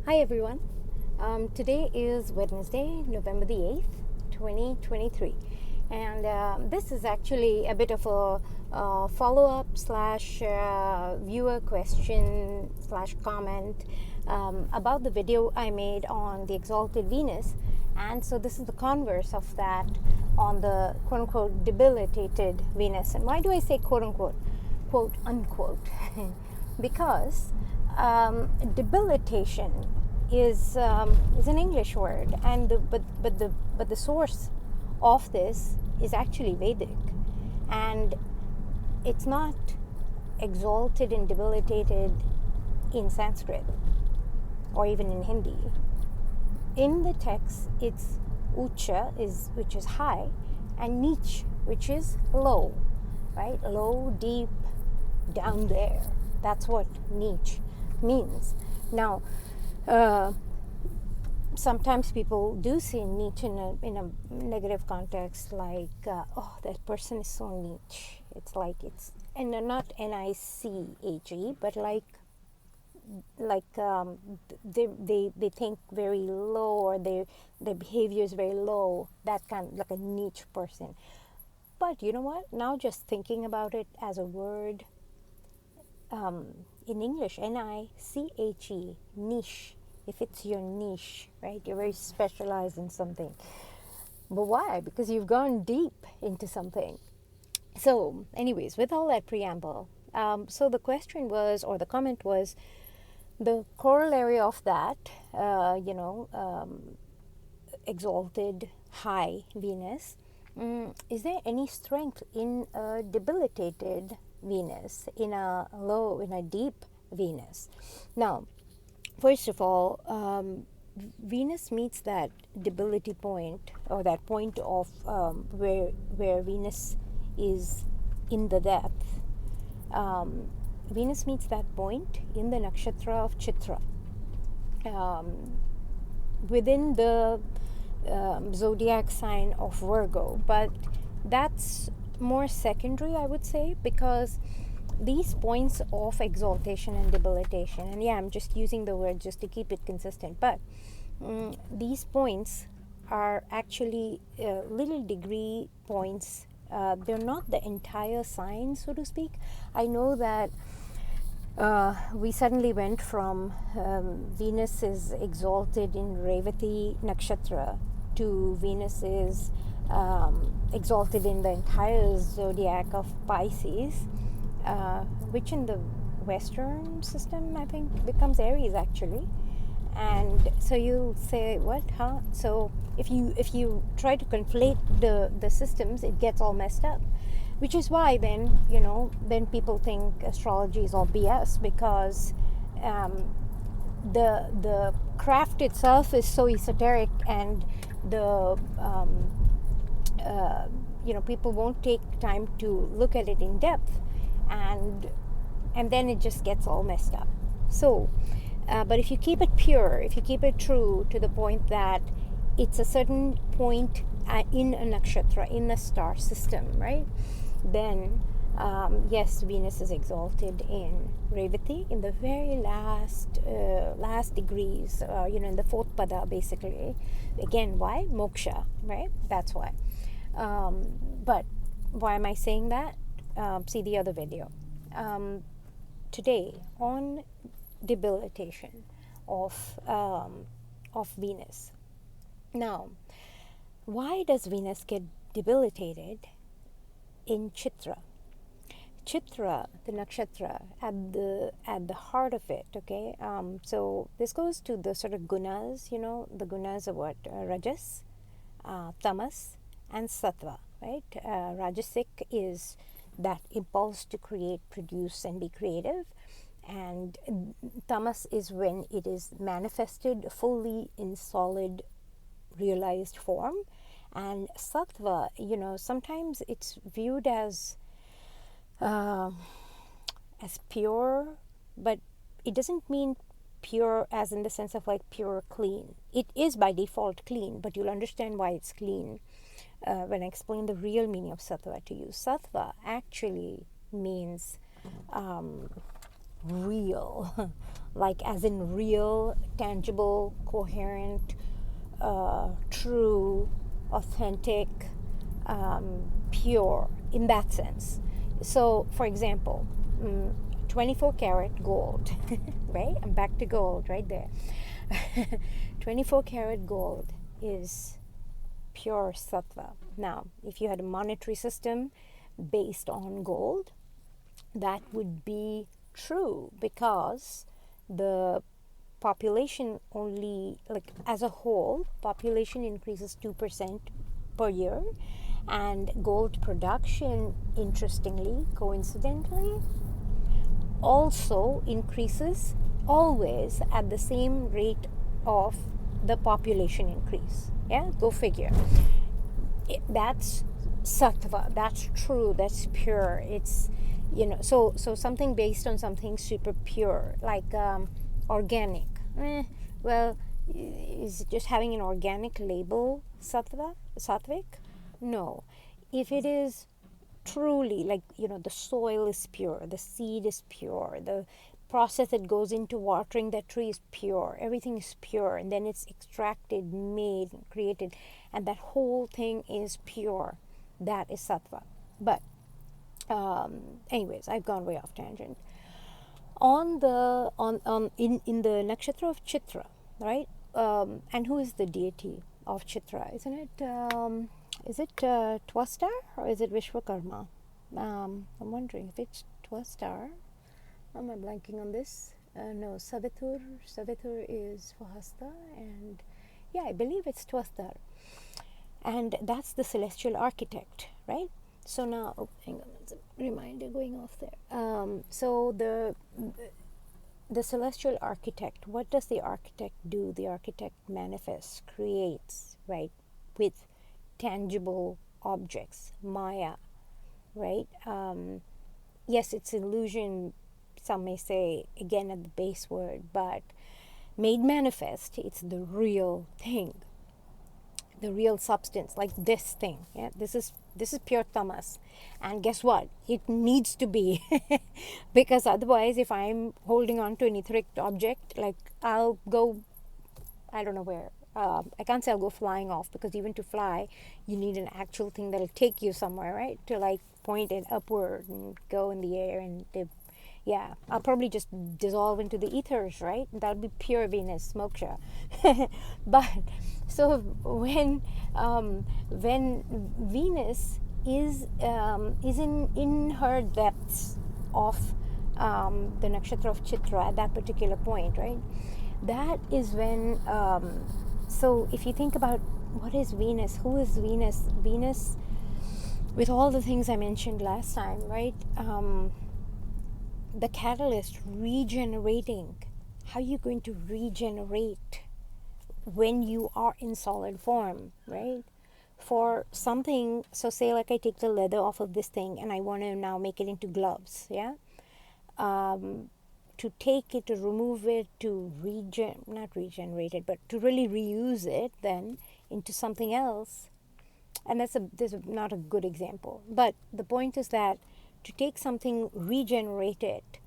Hi everyone. Today is Wednesday, November the 8th, 2023. And this is actually a bit of a follow up slash viewer question slash comment about the video I made on the exalted Venus. And so this is the converse of that on the quote unquote debilitated Venus. And why do I say quote unquote? Quote unquote. Because debilitation is an English word, and the source of this is actually Vedic, and it's not exalted and debilitated in Sanskrit or even in Hindi. In the text, it's ucha which is high, and nich, which is low, right? Low, deep, down there. That's what niche means. Now, sometimes people do see niche in a negative context, like oh, that person is so niche. It's like and not Niche, but like they think very low, or their behavior is very low. That kind, like a niche person. But you know what? Now just thinking about it as a word, in English, Niche, niche. If it's your niche, right? You're very specialized in something. But why? Because you've gone deep into something. So, anyways, with all that preamble, so the question was, or the comment was, the corollary of that, exalted high Venus, is there any strength in a debilitated Venus, in a deep Venus? Now, first of all, Venus meets that debility point, or that point of where Venus is in the depth. Venus meets that point in the nakshatra of Chitra, within the zodiac sign of Virgo. But that's more secondary, I would say, because these points of exaltation and debilitation, and yeah, I'm just using the word just to keep it consistent, but these points are actually little degree points. They're not the entire sign, so to speak. I know that we suddenly went from Venus is exalted in Revati Nakshatra to Venus is exalted in the entire zodiac of Pisces, which in the Western system, I think, becomes Aries actually. And so you say, what, huh? So if you try to conflate the systems, it gets all messed up. Which is why then people think astrology is all BS, because the craft itself is so esoteric, and the people won't take time to look at it in depth, and then it just gets all messed up. So, but if you keep it pure, if you keep it true to the point that it's a certain point in a nakshatra, in the star system, right? Then yes, Venus is exalted in Revati, in the very last degrees, in the fourth pada, basically. Again, why? Moksha, right? That's why. But why am I saying that? See the other video. Today, on debilitation of Venus. Now, why does Venus get debilitated in Chitra? Chitra, the nakshatra, at the heart of it. Okay, so this goes to the sort of gunas. The gunas are what? Rajas, tamas, and sattva. Right? Rajasic is that impulse to create, produce, and be creative, and tamas is when it is manifested fully in solid, realized form. And sattva, sometimes it's viewed as pure, but it doesn't mean pure as in the sense of like pure clean. It is by default clean, but you'll understand why it's clean when I explain the real meaning of sattva to you. Sattva actually means real, like as in real, tangible, coherent, true, authentic, pure, in that sense. So, for example, 24 karat gold, right? I'm back to gold right there. 24 karat gold is pure sattva. Now, if you had a monetary system based on gold, that would be true, because the population only, like as a whole, population increases 2% per year, and gold production, interestingly, coincidentally, also increases always at the same rate of the population increase. Yeah, go figure. That's sattva, that's true, that's pure. It's, so something based on something super pure, like organic. Well, is just having an organic label sattvic? No. If it is truly, like, the soil is pure, the seed is pure, the process that goes into watering that tree is pure, everything is pure, and then it's extracted, made, created, and that whole thing is pure, that is sattva. But anyways, I've gone way off tangent. In the nakshatra of Chitra, right? And who is the deity of Chitra? Isn't it? Is it Twastar or is it Vishwakarma? I'm wondering if it's Twastar. Am I blanking on this? No, Savitur. Savitur is Vahasta, and yeah, I believe it's Twastar. And that's the celestial architect, right? So now, hang on, there's a reminder going off there. So the celestial architect, what does the architect do? The architect manifests, creates, right, with tangible objects, Maya, right? Yes, it's illusion, some may say, again at the base word, but made manifest, it's the real thing, the real substance, like this thing. Yeah, this is pure tamas, and guess what? It needs to be, because otherwise, if I'm holding on to an etheric object, like I'll go, I don't know where. I can't say I'll go flying off, because even to fly, you need an actual thing that'll take you somewhere, right? To like point it upward and go in the air, and yeah, I'll probably just dissolve into the ethers, right? That would be pure Venus, moksha. But so when Venus is in her depths of the nakshatra of Chitra at that particular point, right? That is when. So if you think about what is Venus, who is Venus? Venus, with all the things I mentioned last time, right? The catalyst, regenerating. How are you going to regenerate when you are in solid form, right? For something, so say like I take the leather off of this thing and I want to now make it into gloves, yeah? To take it, to remove it, to not regenerate it, but to really reuse it then into something else. And this is not a good example. But the point is that to take something, regenerate it,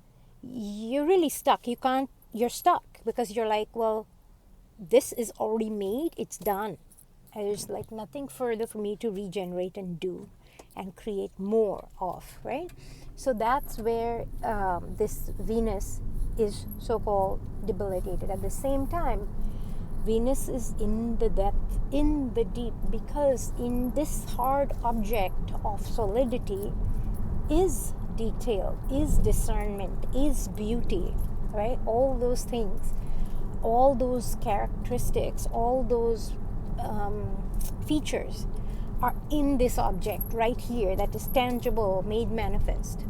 you're really stuck. You're stuck, because you're like, well, this is already made, it's done. And there's like nothing further for me to regenerate and do and create more of, right? So that's where this Venus is so-called debilitated. At the same time, Venus is in the depth, in the deep, because in this hard object of solidity is detail, is discernment, is beauty, right? All those things, all those characteristics, all those features are in this object right here that is tangible, made manifest.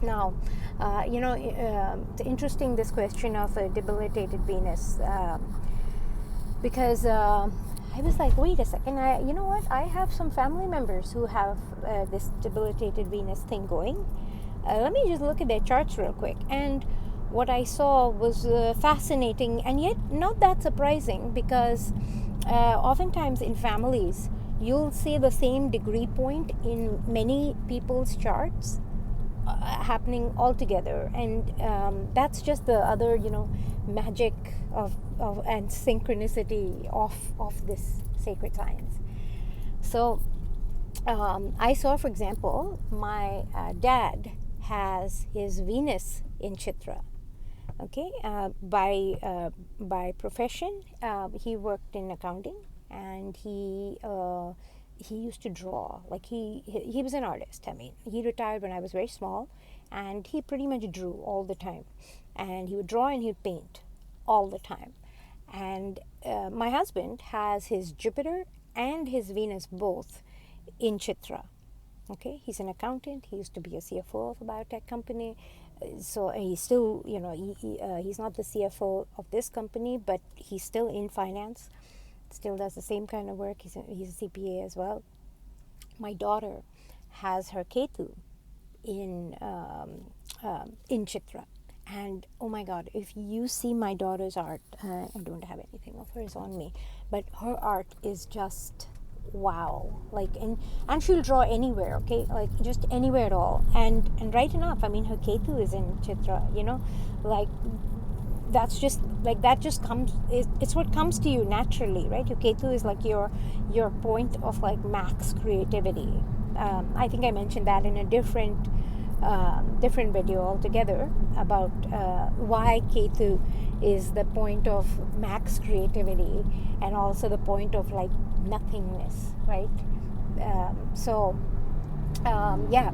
Now, it's interesting, this question of a debilitated Venus, because I was like, wait a second, you know what? I have some family members who have this debilitated Venus thing going. Let me just look at their charts real quick. And what I saw was fascinating, and yet not that surprising, because oftentimes in families, you'll see the same degree point in many people's charts, happening all together, and that's just the other, magic of and synchronicity of this sacred science. So I saw, for example, my dad has his Venus in Chitra. Okay, by profession, he worked in accounting, and he used to draw. Like he was an artist. I mean, he retired when I was very small, and he pretty much drew all the time, and he would draw and he'd paint all the time. And my husband has his Jupiter and his Venus both in Chitra. Okay, he's an accountant. He used to be a CFO of a biotech company. So he's still, he's not the CFO of this company, but he's still in finance. Still does the same kind of work. He's a CPA as well. My daughter has her Ketu in Chitra. And oh my God, if you see my daughter's art, I don't have anything of hers on me, but her art is just wow. Like, and she'll draw anywhere, okay, like just anywhere at all. And right enough, I mean, her Ketu is in Chitra, like that's just like that just comes, it's what comes to you naturally, right? Your Ketu is like your point of like max creativity. I think I mentioned that in a different video altogether about why Ketu is the point of max creativity and also the point of like nothingness, right?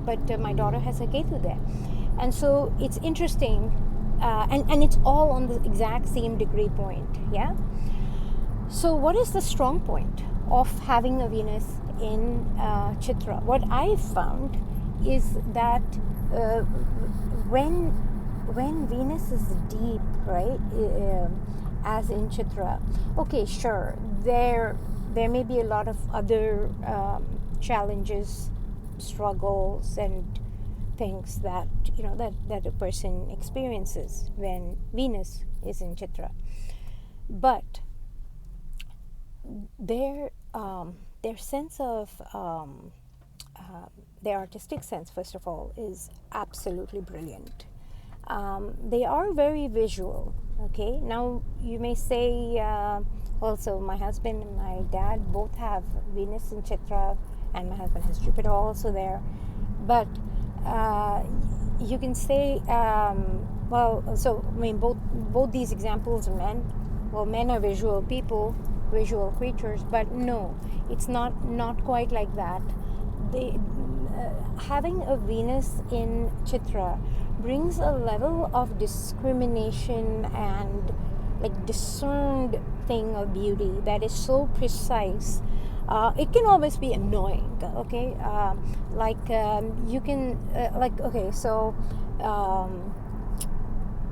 But my daughter has a Ketu there, and so it's interesting, and it's all on the exact same degree point. Yeah. So what is the strong point of having a Venus in Chitra? What I found is that when Venus is deep, right, as in Chitra, okay, sure, there may be a lot of other challenges, struggles, and things that that a person experiences when Venus is in Chitra, but their sense of their artistic sense, first of all, is absolutely brilliant. They are very visual. Okay, now you may say, also my husband and my dad both have Venus in Chitra, and my husband has Jupiter also there. But you can say, so I mean, both these examples are men. Well, men are visual people, visual creatures, but no, it's not quite like that. Having a Venus in Chitra brings a level of discrimination and like discerned thing of beauty that is so precise. It can always be annoying, okay? You can, okay, so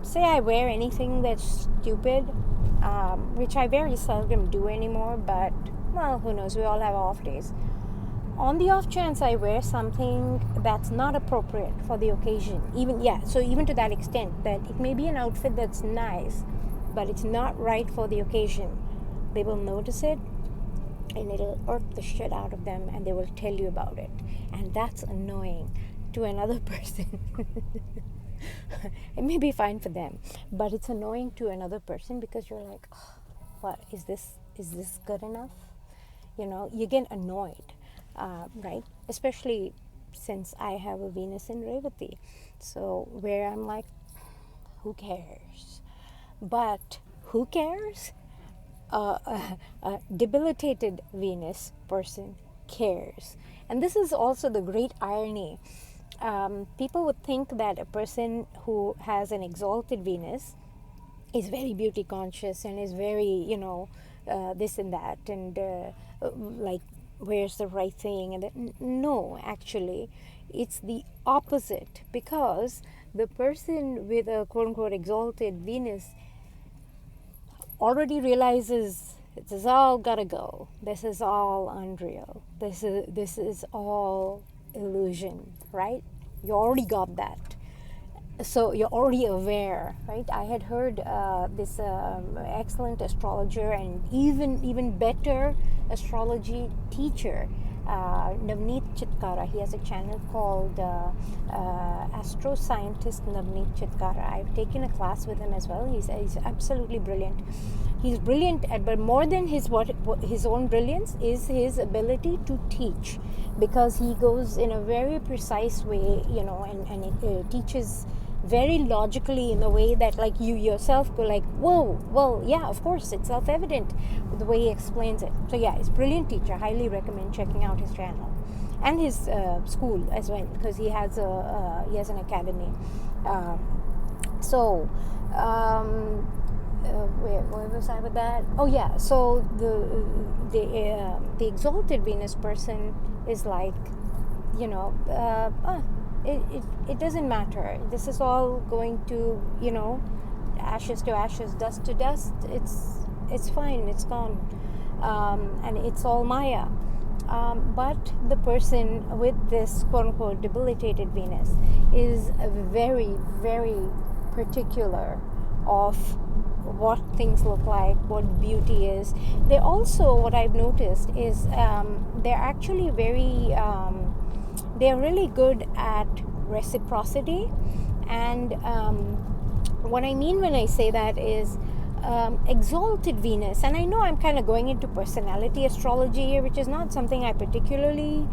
say I wear anything that's stupid, which I very seldom do anymore, but, well, who knows, we all have off days. On the off chance I wear something that's not appropriate for the occasion, even to that extent that it may be an outfit that's nice, but it's not right for the occasion, they will notice it, and it'll irk the shit out of them, and they will tell you about it, and that's annoying to another person. It may be fine for them, but it's annoying to another person because you're like, oh, what is this good enough? You get annoyed, right? Especially since I have a Venus in Revati, so where I'm like, who cares? But who cares? A debilitated Venus person cares. And this is also the great irony. People would think that a person who has an exalted Venus is very beauty conscious and is very, this and that, and like wears the right thing. And that. No, actually, it's the opposite, because the person with a quote-unquote exalted Venus already realizes this is all gotta go. This is all unreal. This is all illusion, right? You already got that. So you're already aware, right? I had heard this excellent astrologer and even better astrology teacher Navneet Chitkara. He has a channel called Astro Scientist Navneet Chitkara. I've taken a class with him as well. He's absolutely brilliant. He's brilliant but more than his own brilliance is his ability to teach, because he goes in a very precise way, and it teaches very logically, in a way that like you yourself go like, whoa, well, yeah, of course, it's self-evident, the way he explains it. So yeah, he's a brilliant teacher. Highly recommend checking out his channel and his school as well, because he has an academy. Where was I with that? Oh yeah, so the exalted Venus person is like, it doesn't matter. This is all going to, ashes to ashes, dust to dust. It's fine. It's gone, and it's all Maya. But the person with this quote unquote debilitated Venus is very, very particular of what things look like, what beauty is. They also, what I've noticed is they're actually they're really good at reciprocity. And what I mean when I say that is exalted Venus, and I know I'm kind of going into personality astrology here, which is not something I particularly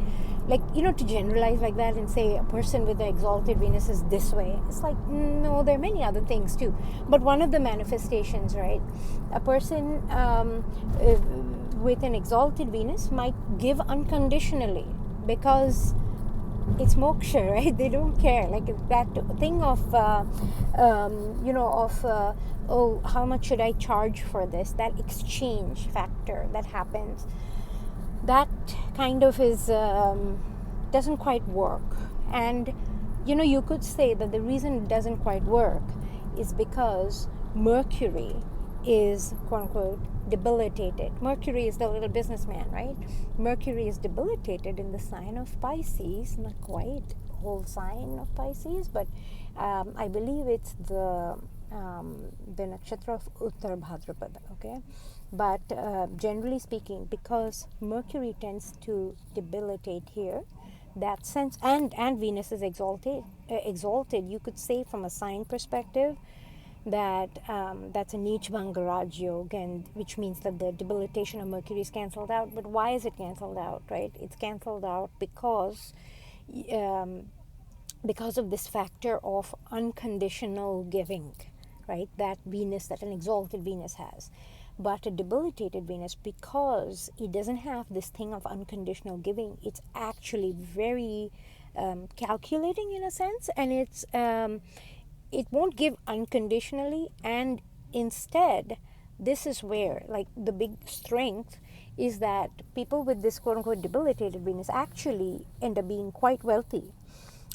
like, to generalize like that and say a person with the exalted Venus is this way. It's like, no, there are many other things too. But one of the manifestations, right? A person with an exalted Venus might give unconditionally, because it's moksha, right? They don't care. Like that thing of, oh, how much should I charge for this? That exchange factor that happens, that kind of is doesn't quite work. And you could say that the reason it doesn't quite work is because Mercury is quote unquote debilitated. Mercury is the little businessman, right? Mercury is debilitated in the sign of Pisces, not quite the whole sign of Pisces, but I believe it's the nakshatra of Uttar Bhadrapada, okay? But generally speaking, because Mercury tends to debilitate here, that sense, and Venus is exalted, you could say from a sign perspective that that's a Neech Bhangaraj Yoga, and which means that the debilitation of Mercury is cancelled out. But why is it cancelled out, right? It's cancelled out because of this factor of unconditional giving, right? That Venus, that an exalted Venus has. But a debilitated Venus, because it doesn't have this thing of unconditional giving, it's actually very calculating in a sense, and it won't give unconditionally. And instead, this is where, like, the big strength is that people with this quote unquote debilitated Venus actually end up being quite wealthy,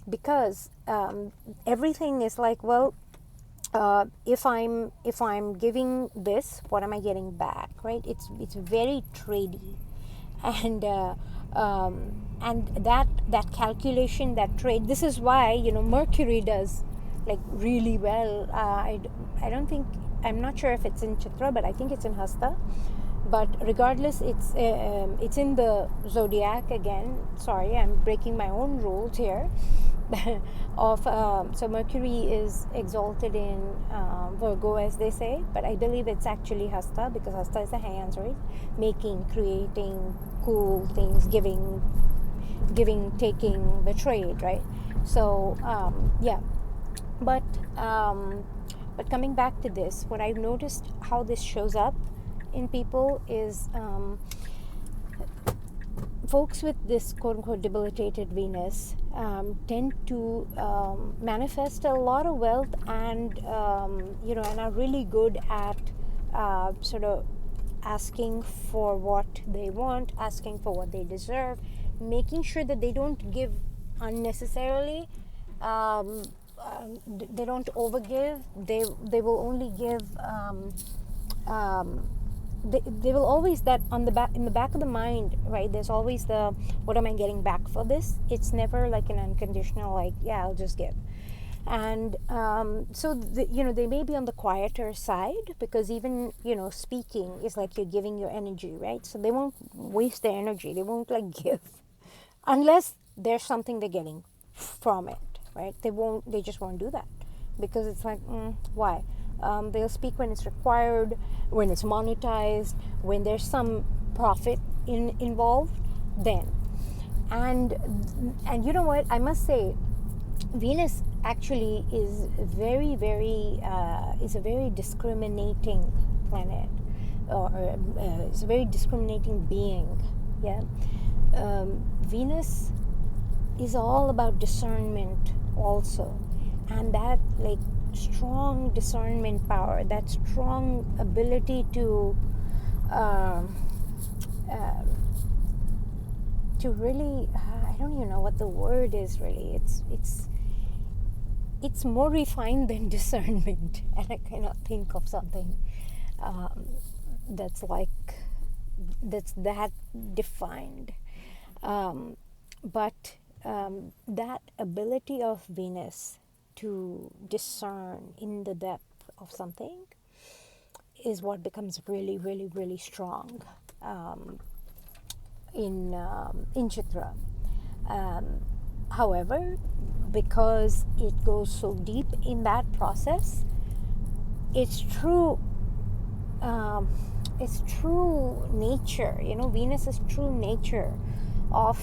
because everything is like, well, if I'm giving this, what am I getting back, right? It's very trady, and that calculation, that trade. This is why Mercury does like really well. I don't think, I'm not sure if it's in Chitra, but I think it's in Hasta. But regardless, it's in the zodiac again. Sorry, I'm breaking my own rules here. So Mercury is exalted in Virgo, as they say, but I believe it's actually Hasta, because Hasta is the hands, right? Making, creating cool things, giving, taking, the trade, right? So yeah, but coming back to this, what I've noticed, how this shows up in people is folks with this quote unquote debilitated Venus tend to manifest a lot of wealth, and and are really good at sort of asking for what they want, asking for what they deserve, making sure that they don't give unnecessarily. They don't overgive. They will only give. They will always, that in the back of the mind, right? There's always the, what am I getting back for this? It's never like an unconditional, like, yeah, I'll just give. And so they may be on the quieter side, because even speaking is like you're giving your energy, right? So they won't waste their energy. They won't like give. unless there's something they're getting from it, right? They just won't do that, because it's like, why? They'll speak when it's required, when it's monetized, when there's some profit involved, then. And you know what, I must say, Venus actually is is a very discriminating planet, or is a very discriminating being. Yeah, Venus is all about discernment also, and that, like, strong discernment power, that strong ability um, uh, to really, I don't even know what the word is really. It's more refined than discernment, and I cannot think of something um, that's like that defined. Um, but that ability of Venus to discern in the depth of something is what becomes really, really, really strong um, in Chitra. Um, However, because it goes so deep in that process, its true um, its true nature, Venus's true nature of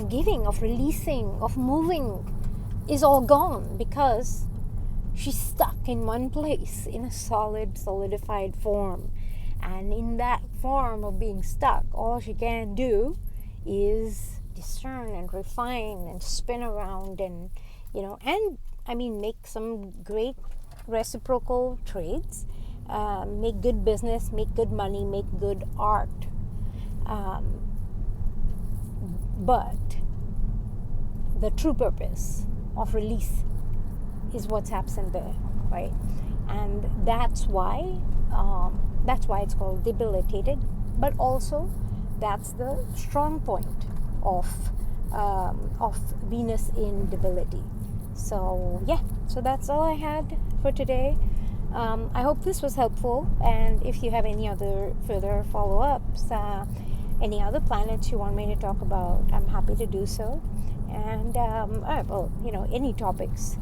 giving, of releasing, of moving, is all gone, because she's stuck in one place in a solidified form. And in that form of being stuck, all she can do is discern and refine and spin around, and and I mean, make some great reciprocal trades, make good business, make good money, make good art. Um, but the true purpose of release is what's absent there, right? And that's why it's called debilitated. But also, that's the strong point of Venus in debility. So yeah, so that's all I had for today. I hope this was helpful, and if you have any other further follow-ups, any other planets you want me to talk about, I'm happy to do so. And any topics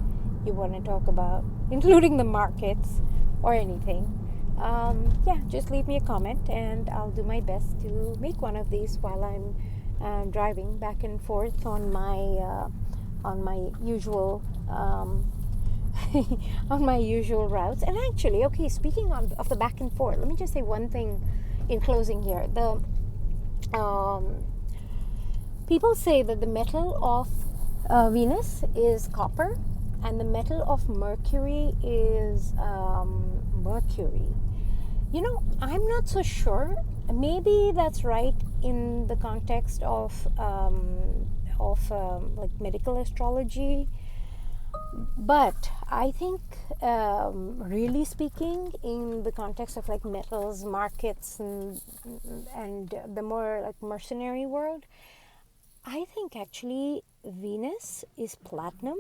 you want to talk about, including the markets or anything, just leave me a comment, and I'll do my best to make one of these while I'm driving back and forth on my usual on my usual routes. And actually, okay, speaking of the back and forth, let me just say one thing in closing here. The people say that the metal of Venus is copper, and the metal of Mercury is mercury. I'm not so sure. Maybe that's right in the context of like medical astrology, but I think, really speaking, in the context of like metals, markets, and the more like mercenary world, I think actually Venus is platinum,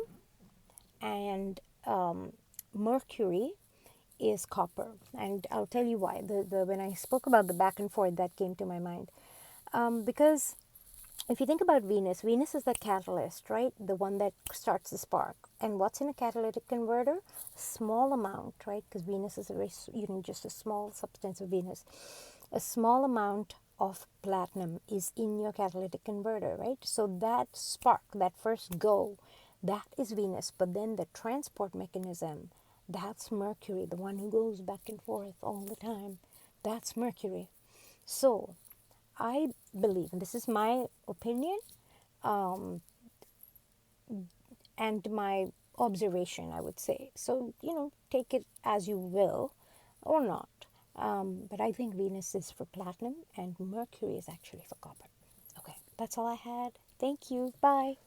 and Mercury is copper. And I'll tell you why. When I spoke about the back and forth, that came to my mind. Because if you think about Venus, Venus is the catalyst, right? The one that starts the spark. And what's in a catalytic converter? Small amount, right? Because Venus is just a small substance of Venus. A small amount of platinum is in your catalytic converter, right? So that spark, that first go, that is Venus. But then the transport mechanism, that's Mercury, the one who goes back and forth all the time. That's Mercury. So I believe, and this is my opinion, and my observation, I would say. So, take it as you will or not. But I think Venus is for platinum and Mercury is actually for copper. Okay, that's all I had. Thank you. Bye.